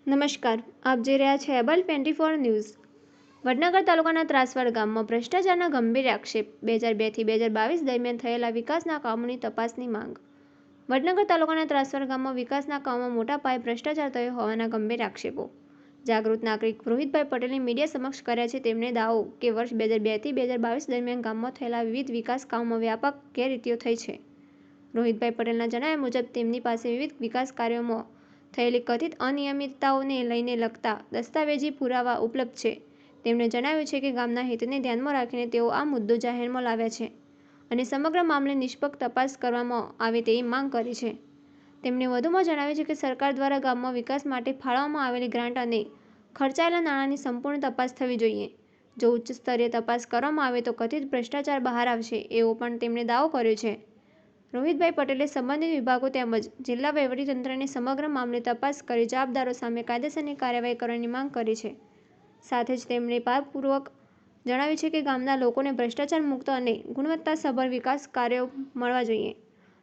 નમસ્કાર, આપ જોઈ રહ્યા છો એબલ 24 ન્યૂઝ। વડનગર તાલુકાના ત્રાસવાડ ગામમાં ભ્રષ્ટાચારના ગંભીર આક્ષેપ। 2002 થી 2022 દરમિયાન થયેલા વિકાસના કામોની તપાસની માંગ। વડનગર તાલુકાના ત્રાસવાડ ગામમાં વિકાસના કામોમાં મોટા પાયે ભ્રષ્ટાચાર થયો હોવાના ગંભીર આક્ષેપો જાગૃત નાગરિક રોહિતભાઈ પટેલે મીડિયા સમક્ષ કર્યા છે। તેમણે દાવો કે વર્ષ 2002 થી 2022 દરમિયાન ગામમાં થયેલા વિવિધ વિકાસ કામોમાં વ્યાપક ગેરરીતિઓ થઈ છે। રોહિતભાઈ પટેલના જણાવ્યા મુજબ તેમની પાસે વિવિધ વિકાસ કાર્યોમાં થયેલી કથિત અનિયમિતતાઓને લઈને લગતા દસ્તાવેજી પુરાવા ઉપલબ્ધ છે। તેમણે જણાવ્યું છે કે ગામના હિતને ધ્યાનમાં રાખીને તેઓ આ મુદ્દો જાહેરમાં લાવ્યા છે અને સમગ્ર મામલે નિષ્પક્ષ તપાસ કરવામાં આવે તેવી માંગ કરી છે। તેમણે વધુમાં જણાવ્યું છે કે સરકાર દ્વારા ગામમાં વિકાસ માટે ફાળવવામાં આવેલી ગ્રાન્ટ અને ખર્ચાયેલા નાણાંની સંપૂર્ણ તપાસ થવી જોઈએ। જો ઉચ્ચ સ્તરીય તપાસ કરવામાં આવે તો કથિત ભ્રષ્ટાચાર બહાર આવશે, એવો પણ તેમણે દાવો કર્યો છે। રોહિતભાઈ પટેલે સંબંધિત વિભાગો તેમજ જિલ્લા વહીવટીતંત્રને સમગ્ર મામલે તપાસ કરી જવાબદારો સામે કાયદેસરની કાર્યવાહી કરવાની માંગ કરી છે। સાથે જ તેમણે ભારપૂર્વક જણાવ્યું છે કે ગામના લોકોને ભ્રષ્ટાચાર મુક્ત અને ગુણવત્તાસભર વિકાસ કાર્યો મળવા જોઈએ।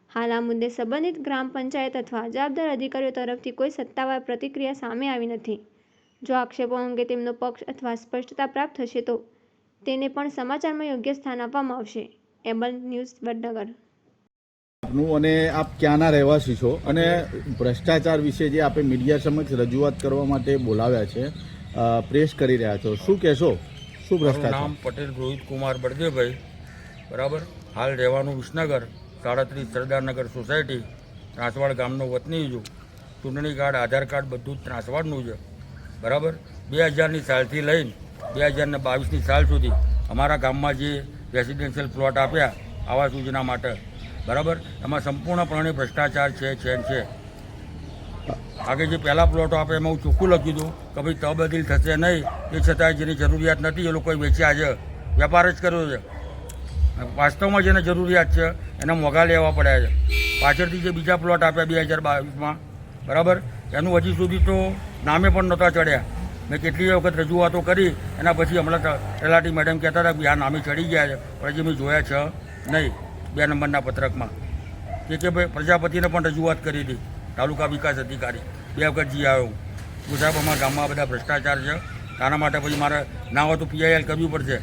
હાલ આ મુદ્દે સંબંધિત ગ્રામ પંચાયત અથવા જવાબદાર અધિકારીઓ તરફથી કોઈ સત્તાવાર પ્રતિક્રિયા સામે આવી નથી। જો આક્ષેપો અંગે તેમનો પક્ષ અથવા સ્પષ્ટતા પ્રાપ્ત થશે તો તેને પણ સમાચારમાં યોગ્ય સ્થાન આપવામાં આવશે। Able news Vadnagar. અને આપ ક્યાંના રહેવાસી છો અને ભ્રષ્ટાચાર વિશે જે આપે મીડિયા સમક્ષ રજૂઆત કરવા માટે બોલાવ્યા છે, પ્રેસ કરી રહ્યા છો, શું કહેશો? શું ભ્રષ્ટાચાર? નામ પટેલ રોહિત કુમાર બળદેવભાઈ, બરાબર। હાલ રહેવાનું વિસનગર, 37 સરદારનગર સોસાયટી, ત્રાસવાડ ગામનો વતની છું। ચૂંટણી કાર્ડ, આધાર કાર્ડ બધું જ ત્રાસવાડનું છે, બરાબર। 2000ની સાલથી લઈને 2022ની સાલ સુધી અમારા ગામમાં જે રેસિડેન્શિયલ પ્લોટ આપ્યા આવાસ યોજના માટે, બરાબર, એમાં સંપૂર્ણપણે ભ્રષ્ટાચાર છે। આગળ જે પહેલાં પ્લોટો આપે એમાં હું ચોખ્ખું લખ્યું હતું કે ભાઈ તબદીલ થશે નહીં, એ છતાંય જેની જરૂરિયાત નથી એ લોકોએ વેચ્યા છે, વેપાર જ કર્યો છે। વાસ્તવમાં જેને જરૂરિયાત છે એને મોંઘા લેવા પડ્યા છે। પાછળથી જે બીજા પ્લોટ આપ્યા 2022માં, બરાબર, એનું હજી સુધી તો નામે પણ નહોતા ચડ્યા। મેં કેટલી વખત રજૂઆતો કરી, એના પછી હમણાં તલાટી મેડમ કહેતા હતા કે આ નામે ચડી ગયા છે, પણ હજી મેં જોયા છે નહીં। 2 નંબરના પત્રકમાં કે ભાઈ પ્રજાપતિને પણ રજૂઆત કરી હતી, તાલુકા વિકાસ અધિકારી 2 વખત જી આવ્યો હું, સાહેબ અમારા ગામમાં બધા ભ્રષ્ટાચાર છે, આના માટે પછી મારે ના હોય તો PIL કરવી પડશે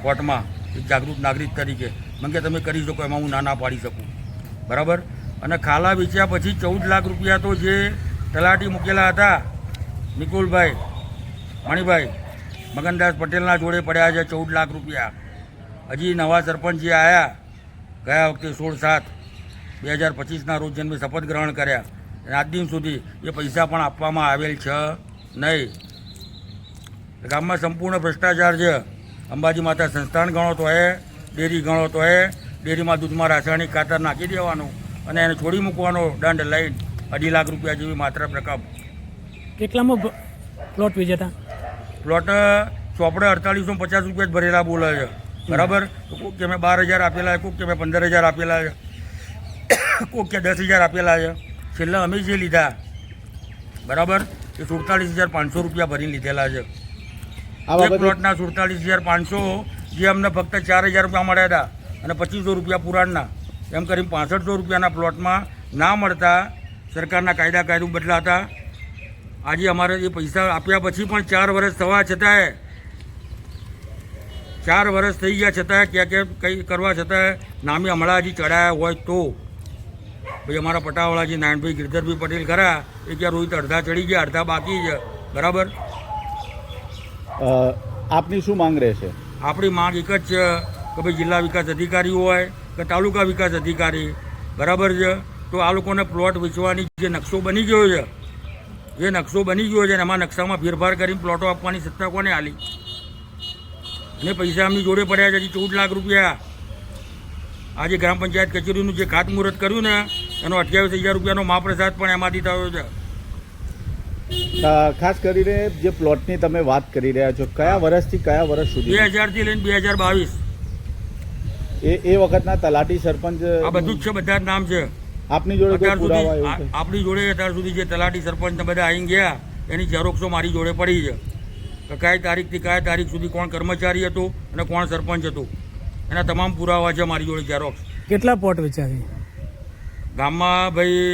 કોર્ટમાં એક જાગૃત નાગરિક તરીકે। મને કે તમે કરી શકો, એમાં હું ના પાડી શકું, બરાબર। અને ખાલા વેચ્યા પછી 14 લાખ રૂપિયા તો જે તલાટી મૂકેલા હતા નિકુલભાઈ, મણિભાઈ, મગનદાસ પટેલના જોડે પડ્યા છે 14 લાખ રૂપિયા। હજી નવા સરપંચ જે આવ્યા ગયા વખતે 16/7/2025ના રોજ જેને શપથ ગ્રહણ કર્યા, અને આજ દિન સુધી એ પૈસા પણ આપવામાં આવેલ છે નહીં। ગામમાં સંપૂર્ણ ભ્રષ્ટાચાર છે। અંબાજી માતા સંસ્થાન ગણો તો ડેરી ગણો તો ડેરીમાં દૂધમાં રાસાયણિક ખાતર નાખી દેવાનું અને એને છોડી મૂકવાનો દંડ લઈને 2.5 લાખ રૂપિયા જેવી માત્ર રકમ। કેટલામાં પ્લોટ વેચાતા? પ્લોટ ચોપડે 4850 રૂપિયા જ ભરેલા બોલે છે, બરાબર। કોઈક કે મેં 12,000 આપેલા છે, કોઈક કે મેં 15,000 આપેલા છે, કોઈક કે 10,000 આપેલા છે। છેલ્લા અમે જે લીધા, બરાબર, એ 47,500 રૂપિયા ભરીને લીધેલા છે। એક પ્લોટના 47,500 જે અમને ફક્ત 4,000 રૂપિયા મળ્યા હતા અને 2500 રૂપિયા પુરાણના, એમ કરીને 6500 રૂપિયાના પ્લોટમાં ના મળતા સરકારના કાયદો બદલાતા। આજે અમારે એ પૈસા આપ્યા પછી પણ 4 વર્ષ થવા છતાંય 4 વર્ષ થઈ ગયા છતાંય ક્યાં કંઈ કરવા છતાંય નામે હમણાં હજી ચડાયા હોય તો ભાઈ અમારા પટાવાળા જે નારાયણભાઈ ગિરધરભાઈ પટેલ ખરા, એ ક્યાં રોહિત અડધા ચડી ગયા, અડધા બાકી છે, બરાબર। આપની શું માંગ રહેશે? આપણી માંગ એક જ છે કે ભાઈ જિલ્લા વિકાસ અધિકારી હોય કે તાલુકા વિકાસ અધિકારી, બરાબર છે, તો આ લોકોને પ્લોટ વેચવાની જે નકશો બની ગયો છે, એમાં નકશામાં ફેરફાર કરીને પ્લોટો આપવાની સત્તા કોને આલી? અને પૈસા એમની જોડે પડ્યા છે 14 લાખ રૂપિયા। આજે ગ્રામ પંચાયત કચેરીનું જે ખાતમુહૂર્ત કર્યું ને એનો 28,000 રૂપિયાનો મહાપ્રસાદ પણ એમાંથી થયો છે। ખાસ કરીને જે પ્લોટની તમે વાત કરી રહ્યા છો, કયા વર્ષથી કયા વર્ષ સુધી? 2000 થી લઈને 2022। એ વખતના તલાટી સરપંચ આ બધું જ છે, બધા જ નામ છે આપની જોડે? આપણી જોડે અત્યાર સુધી જે તલાટી સરપંચ બધા આવી ગયા એની ઝેરોક્ષો મારી જોડે પડી છે કે કઈ તારીખથી કયા તારીખ સુધી કોણ કર્મચારી હતું અને કોણ સરપંચ હતું, એના તમામ પુરાવા છે મારી જોડે, ઝેરોક્ષ। કેટલા પ્લોટ વેચ્યા છે ગામમાં? ભાઈ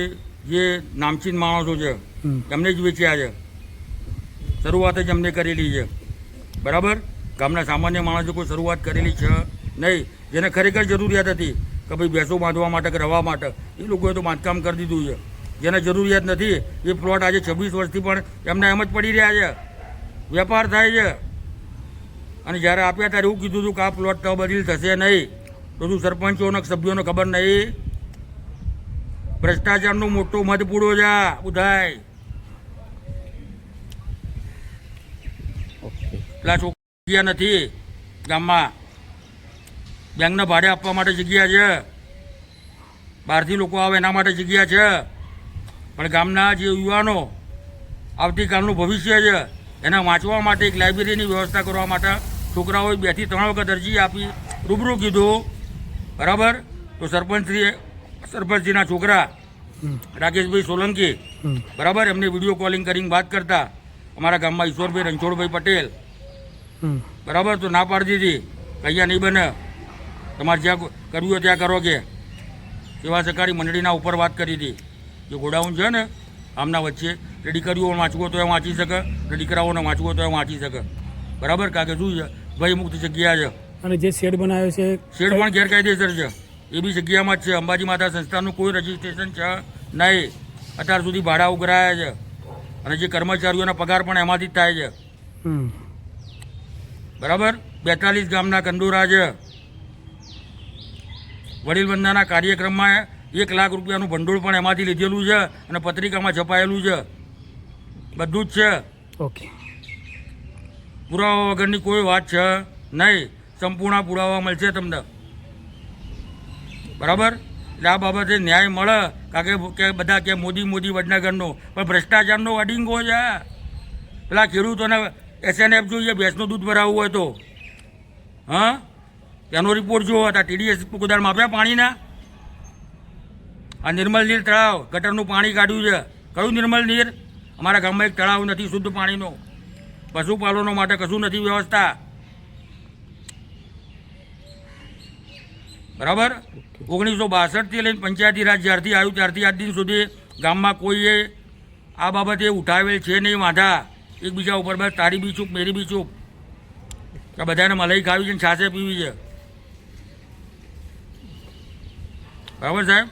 જે નામચીન માણસો છે એમને જ વેચ્યા છે, શરૂઆત જ અમને કરેલી છે, બરાબર. ગામના સામાન્ય માણસો કોઈ શરૂઆત કરેલી છે નહીં. જેને ખરેખર જરૂરિયાત હતી કે ભાઈ ભેંસો બાંધવા માટે કે રહેવા માટે, એ લોકોએ તો બાંધકામ કરી દીધું છે. જેને જરૂરિયાત નથી એ પ્લોટ આજે 26 વર્ષથી પણ એમને એમ જ પડી રહ્યા છે, વેપાર થાય છે. અને જ્યારે આપ્યા ત્યારે એવું કીધું હતું કે આ પ્લોટ તબદીલ થશે નહીં. તો શું સરપંચોને સભ્યોને ખબર નહીં? ભ્રષ્ટાચારનો મોટો મધ પૂડો છે બુધાય. પેલા છોકરા જગ્યા નથી ગામમાં, બેંકને ભાડે આપવા માટે જગ્યા છે, બહારથી લોકો આવે એના માટે જગ્યા છે. પણ ગામના જે યુવાનો આવતીકાલનું ભવિષ્ય છે એને વાંચવા માટે એક લાઇબ્રેરીની વ્યવસ્થા કરવા માટે છોકરાઓએ 2 થી 3 વખત અરજી આપી, રૂબરૂ કીધું, બરાબર. તો સરપંચજીના છોકરા રાકેશભાઈ સોલંકી, બરાબર, એમને વિડીયો કોલિંગ કરીને વાત કરતા અમારા ગામમાં ઈશ્વરભાઈ રણછોડભાઈ પટેલ, બરાબર, તો ના પાડી દીધી કે અહીંયા નહીં બને, તમારે જ્યાં કરવું હોય ત્યાં કરો. કે સેવા સહકારી મંડળીના ઉપર વાત કરી હતી. જે ગોડાઉન છે ને આમના વચ્ચે, તે દીકરીઓ વાંચવો તો એ વાંચી શકે, તે દીકરાઓને વાંચવો તો એ વાંચી શકે, બરાબર. કારણ કે શું છે, ભય મુક્ત જગ્યા છે. અને જે શેડ બનાવ્યો છે, શેડ પણ ગેરકાયદેસર છે, એ બી જગ્યામાં જ છે. અંબાજી માતા સંસ્થાનું કોઈ રજીસ્ટ્રેશન છે નહીં. અત્યાર સુધી ભાડા ઉઘરાયા છે અને જે કર્મચારીઓના પગાર પણ એમાંથી જ થાય છે, બરાબર. 42 ગામના કંદોરા છે. વડીલ વંદનાના કાર્યક્રમમાં 1 લાખ રૂપિયાનું ભંડોળ પણ એમાંથી લીધેલું છે અને પત્રિકામાં છપાયેલું છે, બધું જ છે. ઓકે. પુરાવા વગરની કોઈ વાત છે નહીં. સંપૂર્ણ પુરાવા મળશે તમને, બરાબર. એટલે આ બાબતે ન્યાય મળે. કારણ કે બધા કે મોદી વડનગરનો, પણ ભ્રષ્ટાચારનો અડિંગો છે. પેલા ખેડૂતોને SNF જોઈએ ભેંસનું દૂધ ભરાવવું હોય તો, હા, તેનો રિપોર્ટ જોવો હતા. TDS ગોદારમાં આપ્યા પાણીના. આ નિર્મલ નીર તળાવ ગટરનું પાણી કાઢ્યું છે. કયું નિર્મલ નીર? અમારા ગામમાં એક તળાવ નથી શુદ્ધ પાણીનો. પશુપાલનો માટે કશું નથી વ્યવસ્થા, બરાબર. 1962થી લઈને પંચાયતી રાજ જ્યારથી આવ્યું ત્યારથી આજ દિન સુધી ગામમાં કોઈએ આ બાબતે ઉઠાવેલ છે નહીં વાંધા. એકબીજા ઉપર બસ તારી બી ચૂપ મેરી બી ચૂપ, કે બધાને મલાઈ ખાવી છે ને છાશે પીવી છે, બરાબર સાહેબ.